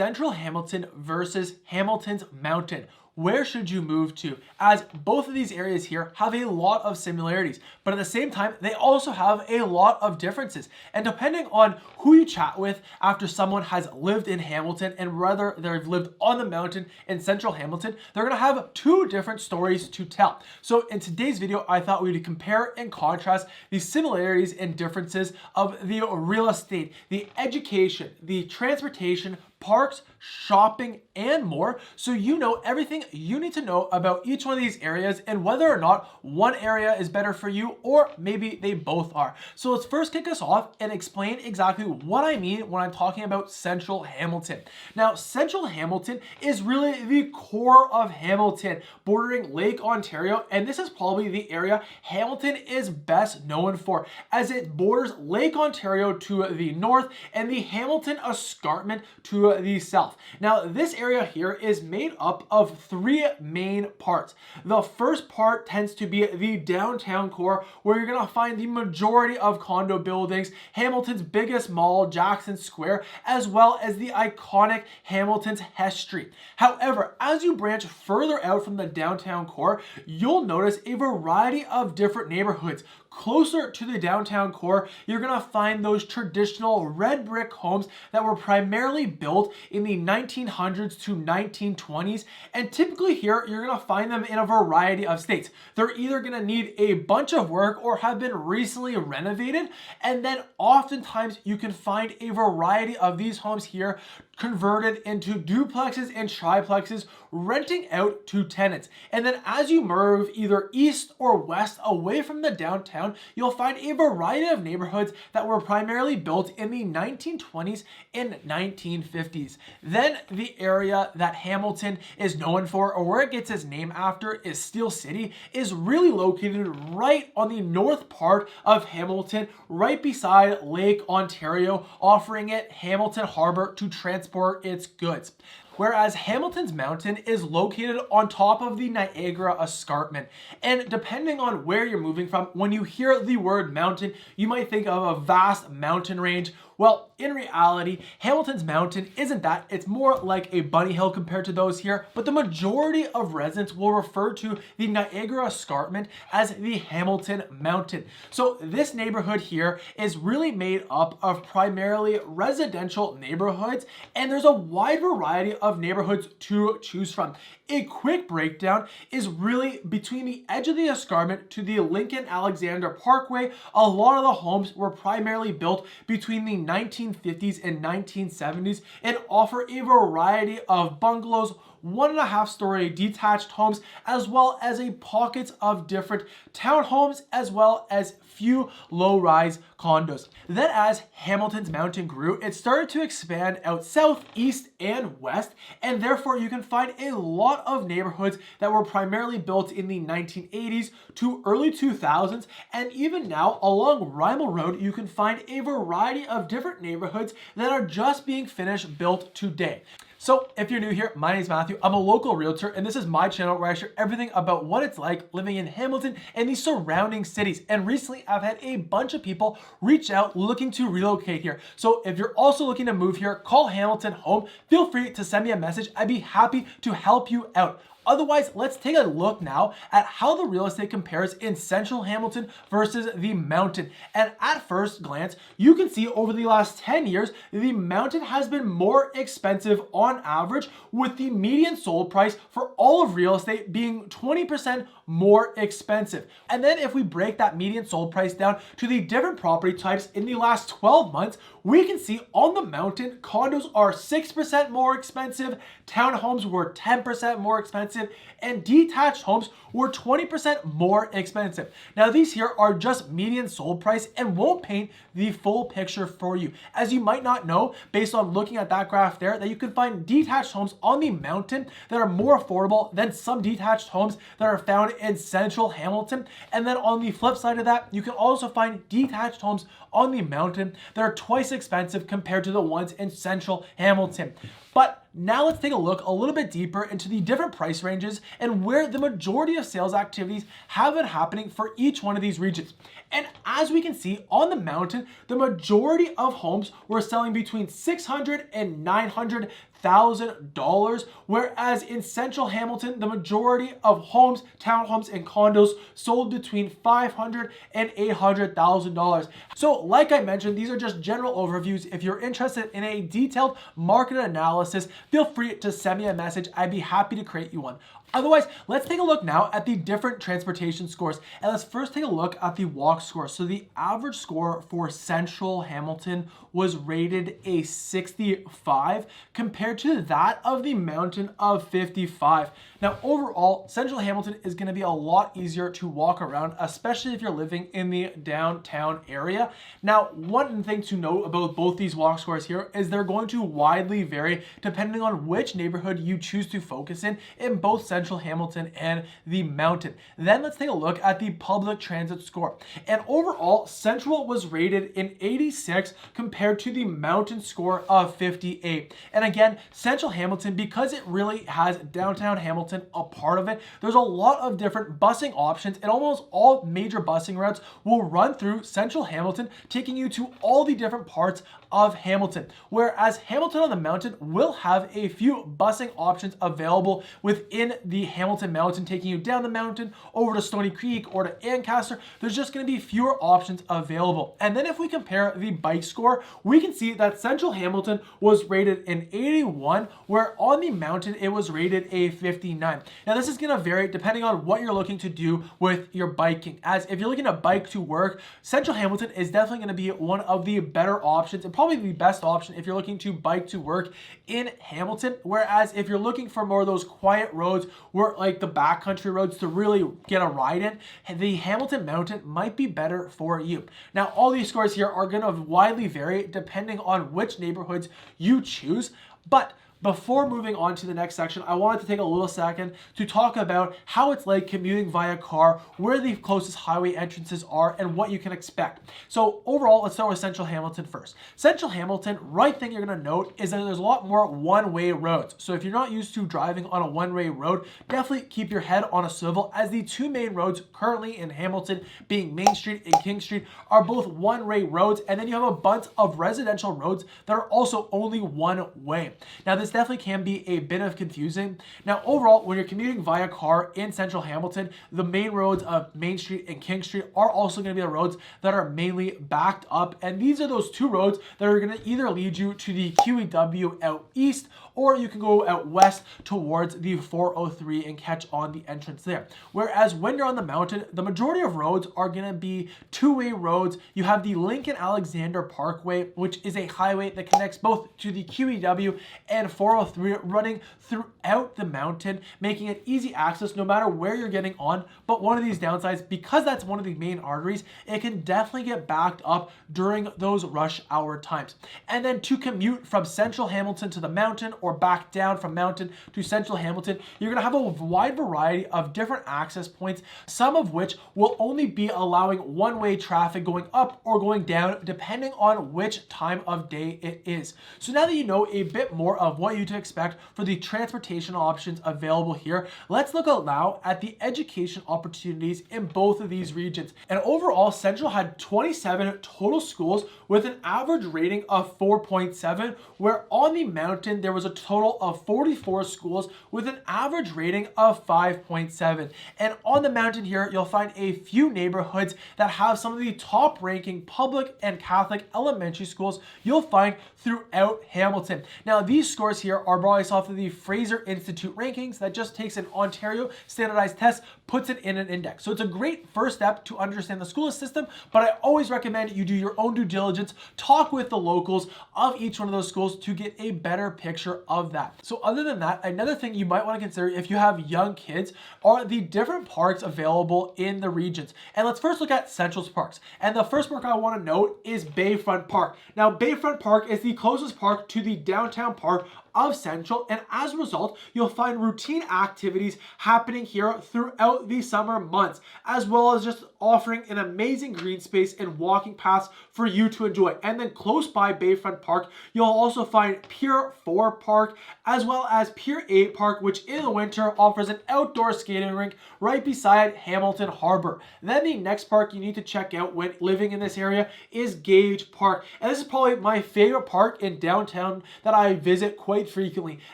Central Hamilton versus Hamilton's Mountain. Where should you move to? As both of these areas here have a lot of similarities, but at the same time, they also have a lot of differences. And depending on who you chat with after someone has lived in Hamilton and whether they've lived on the mountain in Central Hamilton, they're gonna have two different stories to tell. So in today's video, I thought we would compare and contrast the similarities and differences of the real estate, the education, the transportation, parks, shopping, and more, so you know everything you need to know about each one of these areas and whether or not one area is better for you or maybe they both are. So let's first kick us off and explain exactly what I mean when I'm talking about Central Hamilton. Now, Central Hamilton is really the core of Hamilton, bordering Lake Ontario, and this is probably the area Hamilton is best known for, as it borders Lake Ontario to the north and the Hamilton escarpment to the south. Now, this area here is made up of three main parts. The first part tends to be the downtown core, where you're gonna find the majority of condo buildings, Hamilton's biggest mall, Jackson Square, as well as the iconic Hamilton's Hess Street. However, as you branch further out from the downtown core, you'll notice a variety of different neighborhoods. Closer to the downtown core, you're gonna find those traditional red brick homes that were primarily built in the 1900s to 1920s. And typically here, you're gonna find them in a variety of states. They're either gonna need a bunch of work or have been recently renovated. And then oftentimes you can find a variety of these homes here converted into duplexes and triplexes, renting out to tenants. And then as you move either east or west away from the downtown, you'll find a variety of neighborhoods that were primarily built in the 1920s and 1950s. Then the area that Hamilton is known for, or where it gets its name after, is Steel City, is really located right on the north part of Hamilton, right beside Lake Ontario, offering it Hamilton Harbor to transport its goods. Whereas Hamilton's Mountain is located on top of the Niagara Escarpment. And depending on where you're moving from, when you hear the word mountain, you might think of a vast mountain range. Well, in reality, Hamilton's Mountain isn't that. It's more like a bunny hill compared to those here, but the majority of residents will refer to the Niagara Escarpment as the Hamilton Mountain. So this neighborhood here is really made up of primarily residential neighborhoods, and there's a wide variety of neighborhoods to choose from. A quick breakdown is really between the edge of the escarpment to the Lincoln Alexander Parkway. A lot of the homes were primarily built between the 1950s and 1970s and offer a variety of bungalows, 1.5-story detached homes, as well as a pockets of different townhomes, as well as few low-rise condos. Then as Hamilton's Mountain grew, it started to expand out south, east, and west, and therefore you can find a lot of neighborhoods that were primarily built in the 1980s to early 2000s, and even now along Rymel Road, you can find a variety of different neighborhoods that are just being finished built today. So if you're new here, my name is Matthew. I'm a local realtor, and this is my channel where I share everything about what it's like living in Hamilton and the surrounding cities. And recently, I've had a bunch of people reach out looking to relocate here. So if you're also looking to move here, call Hamilton home. Feel free to send me a message. I'd be happy to help you out. Otherwise, let's take a look now at how the real estate compares in Central Hamilton versus the Mountain. And at first glance, you can see over the last 10 years, the Mountain has been more expensive on average, with the median sold price for all of real estate being 20% more expensive. And then if we break that median sold price down to the different property types in the last 12 months, we can see on the Mountain, condos are 6% more expensive, townhomes were 10% more expensive, and detached homes were 20% more expensive. Now these here are just median sold price and won't paint the full picture for you. As you might not know, based on looking at that graph there, that you can find detached homes on the Mountain that are more affordable than some detached homes that are found in Central Hamilton. And then on the flip side of that, you can also find detached homes on the Mountain that are twice expensive compared to the ones in Central Hamilton. But now let's take a look a little bit deeper into the different price ranges and where the majority of sales activities have been happening for each one of these regions. And as we can see on the mountain, the majority of homes were selling between $600,000 and $900,000, whereas in central Hamilton, the majority of homes, townhomes, and condos sold between $500,000 and $800,000. So like I mentioned, these are just general overviews. If you're interested in a detailed market analysis, feel free to send me a message. I'd be happy to create you one. Otherwise, let's take a look now at the different transportation scores. And let's first take a look at the walk score. So the average score for central Hamilton was rated a 65 compared to that of the mountain of 55. Now, overall, central Hamilton is going to be a lot easier to walk around, especially if you're living in the downtown area. Now, one thing to note about both these walk scores here is they're going to widely vary depending on which neighborhood you choose to focus in both central Hamilton and the mountain. Then let's take a look at the public transit score. And overall, central was rated an 86 compared to the mountain score of 58. And again, central Hamilton, because it really has downtown Hamilton a part of it, there's a lot of different busing options, and almost all major busing routes will run through central Hamilton, taking you to all the different parts of Hamilton. Whereas Hamilton on the mountain will have a few busing options available within the Hamilton Mountain, taking you down the mountain over to Stoney Creek or to Ancaster. There's just going to be fewer options available. And then if we compare the bike score, we can see that central Hamilton was rated an 81, where on the mountain it was rated a 59. Now this is going to vary depending on what you're looking to do with your biking. As if you're looking to bike to work, central Hamilton is definitely going to be one of the better options and probably the best option if you're looking to bike to work in Hamilton. Whereas if you're looking for more of those quiet roads, where like the backcountry roads to really get a ride in, the Hamilton Mountain might be better for you. Now all these scores here are going to widely vary depending on which neighborhoods you choose, but before moving on to the next section, I wanted to take a little second to talk about how it's like commuting via car, where the closest highway entrances are, and what you can expect. So overall, let's start with central Hamilton first. Central Hamilton, right thing you're going to note is that there's a lot more one-way roads. So if you're not used to driving on a one-way road, definitely keep your head on a swivel, as the two main roads currently in Hamilton, being Main Street and King Street, are both one-way roads, and then you have a bunch of residential roads that are also only one way. Now this definitely can be a bit of confusing. Now overall, when you're commuting via car in central Hamilton, the main roads of Main Street and King Street are also going to be the roads that are mainly backed up, and these are those two roads that are going to either lead you to the QEW out east, or you can go out west towards the 403 and catch on the entrance there. Whereas when you're on the mountain, the majority of roads are going to be two-way roads. You have the Lincoln Alexander Parkway, which is a highway that connects both to the QEW and 403, running throughout the mountain, making it easy access no matter where you're getting on. But one of these downsides, because that's one of the main arteries, it can definitely get backed up during those rush hour times. And then to commute from central Hamilton to the mountain, or back down from mountain to central Hamilton, you're going to have a wide variety of different access points, some of which will only be allowing one-way traffic going up or going down depending on which time of day it is. So now that you know a bit more of what you to expect for the transportation options available here, let's look out now at the education opportunities in both of these regions. And overall, Central had 27 total schools with an average rating of 4.7, where on the mountain there was a total of 44 schools with an average rating of 5.7. And on the mountain here, you'll find a few neighborhoods that have some of the top ranking public and Catholic elementary schools you'll find throughout Hamilton. Now, these scores here are based off of the Fraser Institute rankings that just takes an Ontario standardized test, puts it in an index. So it's a great first step to understand the school system, but I always recommend you do your own due diligence, talk with the locals of each one of those schools to get a better picture of that. So other than that, another thing you might want to consider if you have young kids are the different parks available in the regions. And let's first look at Central's parks. And the first park I want to note is Bayfront Park. Now, Bayfront Park is the closest park to the downtown part of Central, and as a result, you'll find routine activities happening here throughout the summer months, as well as just offering an amazing green space and walking paths for you to enjoy. And then close by Bayfront Park, you'll also find Pier 4 Park, as well as Pier 8 Park, which in the winter offers an outdoor skating rink right beside Hamilton Harbor. Then the next park you need to check out when living in this area is Gage Park. And this is probably my favorite park in downtown that I visit quite frequently,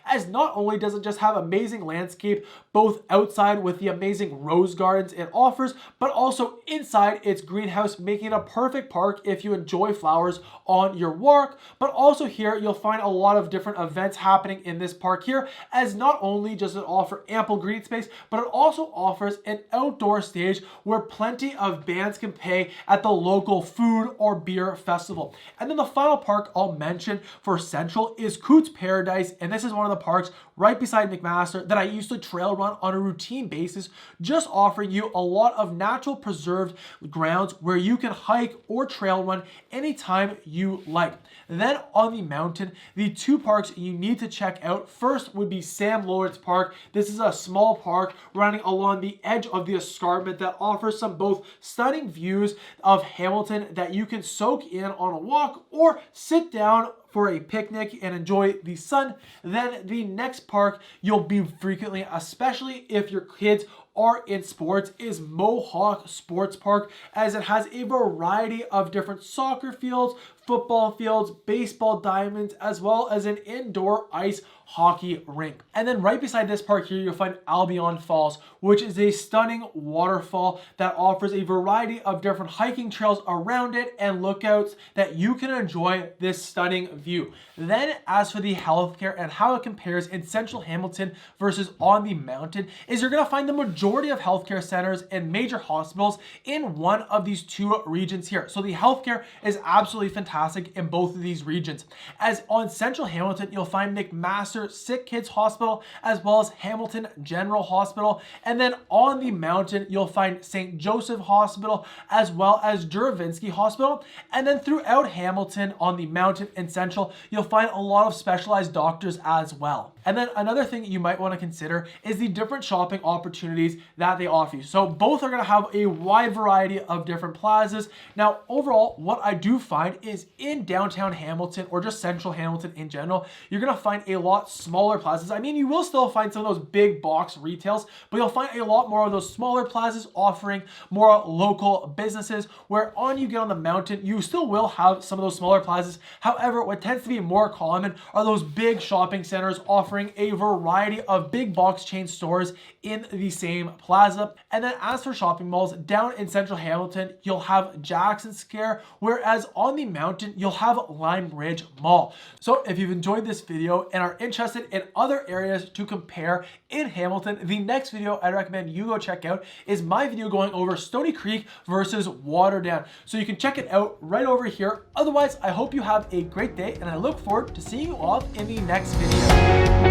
as not only does it just have amazing landscape both outside with the amazing rose gardens it offers, but also inside its greenhouse, making it a perfect park if you enjoy flowers on your walk. But also here you'll find a lot of different events happening in this park here, as not only does it offer ample green space, but it also offers an outdoor stage where plenty of bands can play at the local food or beer festival. And then the final park I'll mention for Central is Coots Paradise, and this is one of the parks right beside McMaster that I used to trail run on a routine basis, just offering you a lot of natural preserved grounds where you can hike or trail run anytime you like. Then on the mountain, the two parks you need to check out first would be Sam Lawrence Park. This is a small park running along the edge of the escarpment that offers some both stunning views of Hamilton that you can soak in on a walk or sit down for a picnic and enjoy the sun. Then the next park you'll be frequently, especially if your kids are in sports, is Mohawk Sports Park, as it has a variety of different soccer fields, football fields, baseball diamonds, as well as an indoor ice hockey rink. And then right beside this park here, you'll find Albion Falls, which is a stunning waterfall that offers a variety of different hiking trails around it and lookouts that you can enjoy this stunning view. Then as for the healthcare and how it compares in central Hamilton versus on the mountain, is you're going to find the majority of healthcare centers and major hospitals in one of these two regions here. So the healthcare is absolutely fantastic in both of these regions. As on central Hamilton, you'll find McMaster Sick Kids Hospital, as well as Hamilton General Hospital. And then on the mountain, you'll find St. Joseph Hospital, as well as Juravinski Hospital. And then throughout Hamilton on the mountain and central, you'll find a lot of specialized doctors as well. And then another thing you might want to consider is the different shopping opportunities that they offer you. So both are going to have a wide variety of different plazas. Now, overall, what I do find is in downtown Hamilton, or just central Hamilton in general, you're going to find a lot smaller plazas. I mean, you will still find some of those big box retails, but you'll find a lot more of those smaller plazas offering more local businesses, where on you get on the mountain, you still will have some of those smaller plazas. However, what tends to be more common are those big shopping centers offering a variety of big box chain stores in the same plaza. And then as for shopping malls, down in central Hamilton, you'll have Jackson Square, whereas on the mountain, you'll have Lime Ridge Mall. So if you've enjoyed this video and are interested in other areas to compare in Hamilton, the next video I'd recommend you go check out is my video going over Stoney Creek versus Waterdown. So you can check it out right over here. Otherwise, I hope you have a great day, and I look forward to seeing you all in the next video.